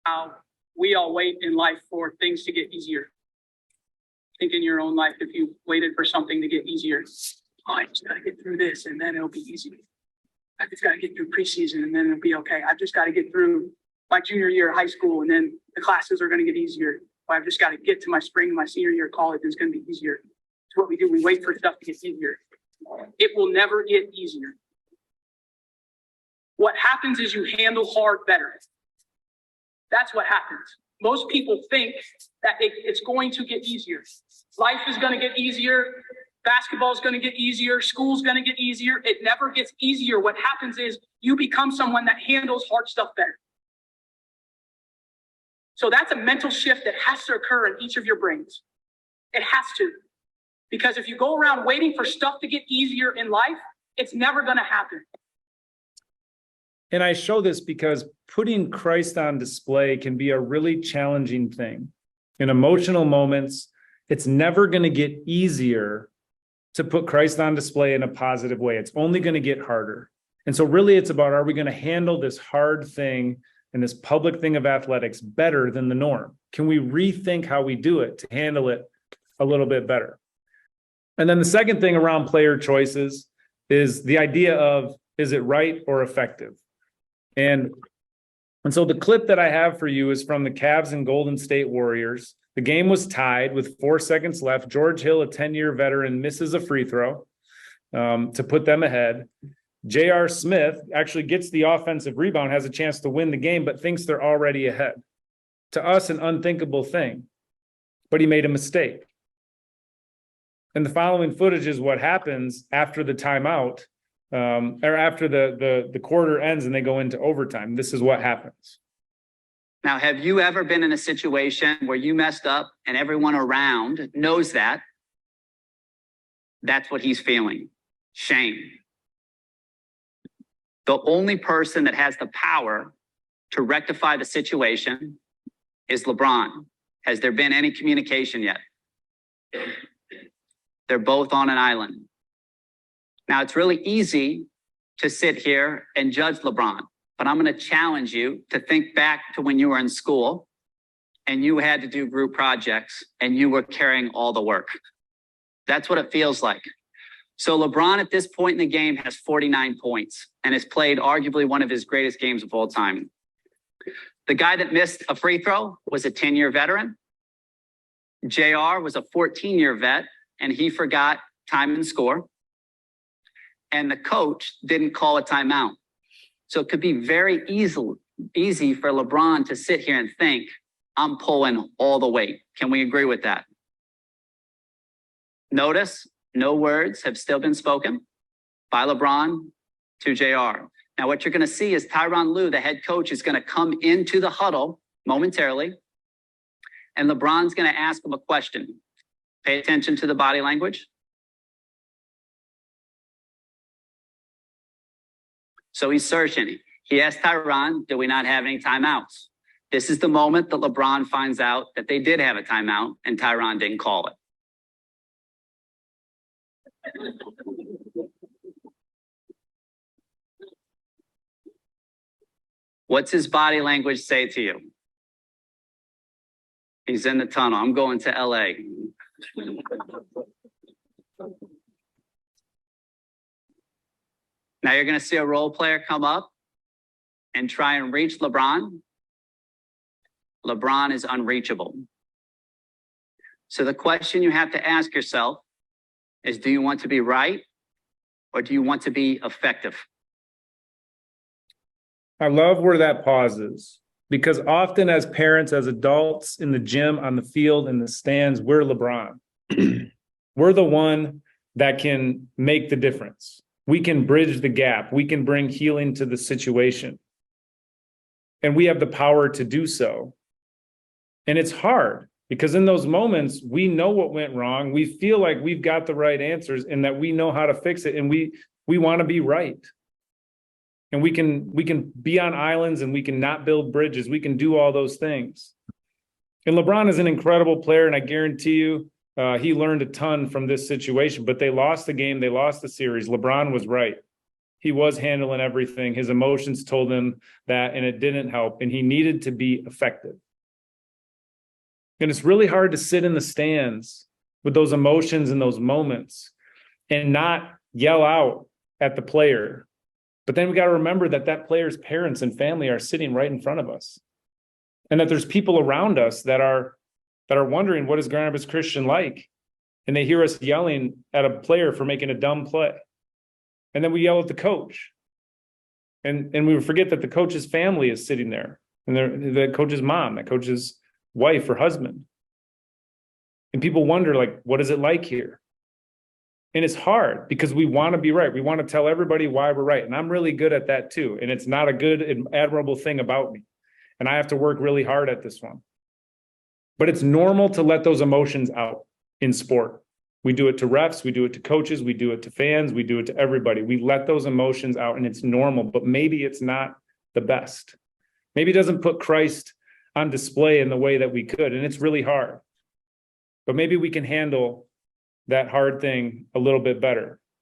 how we all wait in life for things to get easier. Think in your own life, if you waited for something to get easier, oh, I just got to get through this and then it'll be easy. I just got to get through preseason and then it'll be okay. I've just got to get through my junior year of high school and then the classes are going to get easier. Or I've just got to get to my spring and my senior year of college and it's going to be easier. It's what we do. We wait for stuff to get easier. It will never get easier. What happens is you handle hard better. That's what happens. Most people think that it's going to get easier. Life is going to get easier. Basketball is going to get easier. School's going to get easier. It never gets easier. What happens is you become someone that handles hard stuff better. So that's a mental shift that has to occur in each of your brains. It has to. Because if you go around waiting for stuff to get easier in life, it's never going to happen. And I show this because putting Christ on display can be a really challenging thing. In emotional moments, it's never going to get easier to put Christ on display in a positive way. It's only going to get harder. And so really it's about, are we going to handle this hard thing and this public thing of athletics better than the norm? Can we rethink how we do it to handle it a little bit better? And then the second thing around player choices is the idea of, is it right or effective? And so the clip that I have for you is from the Cavs and Golden State Warriors. The game was tied with 4 seconds left. George Hill, a 10-year veteran, misses a free throw to put them ahead. J.R. Smith actually gets the offensive rebound, has a chance to win the game, but thinks they're already ahead. To us, an unthinkable thing, but he made a mistake. And the following footage is what happens after the timeout, or after the quarter ends and they go into overtime. This is what happens. Now, have you ever been in a situation where you messed up and everyone around knows that? That's what he's feeling. Shame. The only person that has the power to rectify the situation is LeBron. Has there been any communication yet? They're both on an island. Now, it's really easy to sit here and judge LeBron, but I'm going to challenge you to think back to when you were in school and you had to do group projects and you were carrying all the work. That's what it feels like. So LeBron at this point in the game has 49 points and has played arguably one of his greatest games of all time. The guy that missed a free throw was a 10-year veteran. JR was a 14-year vet and he forgot time and score. And the coach didn't call a timeout. So it could be very easy for LeBron to sit here and think, I'm pulling all the weight. Can we agree with that? Notice no words have still been spoken by LeBron to JR. Now, what you're going to see is Tyronn Lue, the head coach, is going to come into the huddle momentarily, and LeBron's going to ask him a question. Pay attention to the body language. So he's searching. He asked Tyronn, do we not have any timeouts? This is the moment that LeBron finds out that they did have a timeout and Tyronn didn't call it. What's his body language say to you? He's in the tunnel. I'm going to LA. Now you're going to see a role player come up and try and reach LeBron. LeBron is unreachable. So the question you have to ask yourself is, do you want to be right or do you want to be effective? I love where that pauses, because often as parents, as adults in the gym, on the field, in the stands, we're LeBron. We're the one that can make the difference. We can bridge the gap. We can bring healing to the situation. And we have the power to do so. And it's hard because in those moments, we know what went wrong. We feel like we've got the right answers and that we know how to fix it. And we want to be right. And we can be on islands and we can not build bridges. We can do all those things. And LeBron is an incredible player. And I guarantee you, he learned a ton from this situation, but they lost the game. They lost the series. LeBron was right. he was handling everything. His emotions told him that, and it didn't help, and he needed to be effective. And it's really hard to sit in the stands with those emotions and those moments and not yell out at the player. But then we got to remember that that player's parents and family are sitting right in front of us. And that there's people around us that are wondering, what is Grand Rapids Christian like? And they hear us yelling at a player for making a dumb play. And then we yell at the coach. And we forget that the coach's family is sitting there. And the coach's mom, the coach's wife or husband. And people wonder, like, what is it like here? And it's hard because we want to be right. We want to tell everybody why we're right. And I'm really good at that too. And it's not a good and admirable thing about me. And I have to work really hard at this one. But it's normal to let those emotions out in sport. We do it to refs, we do it to coaches, we do it to fans, we do it to everybody. We let those emotions out and it's normal, but maybe it's not the best. Maybe it doesn't put Christ on display in the way that we could. And it's really hard. But maybe we can handle that hard thing a little bit better.